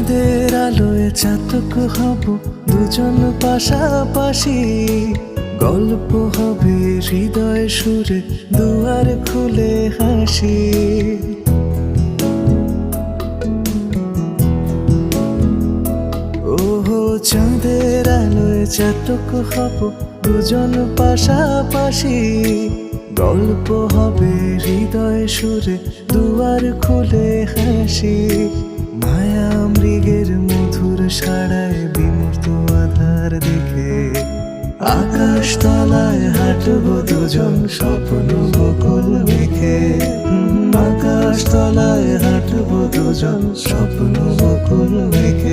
চাঁদের আলোয় চাতক হব দুজন পাশাপাশি, গল্প হবে হৃদয় সুরে দুয়ার খুলে হাসি। ওহো চাঁদের আলোয় চাতক হব দুজন পাশাপাশি, গল্প হবে হৃদয় সুরে দুয়ার খুলে হাসি। মায়া মৃগের মধুর সাড়ায় বিমূর্ত আধার দেখে, আকাশ তলায় হাঁটবো দুজন স্বপ্ন বকুল মেখে। আকাশ তলায় হাঁটবো দুজন স্বপ্ন বকুল মেখে।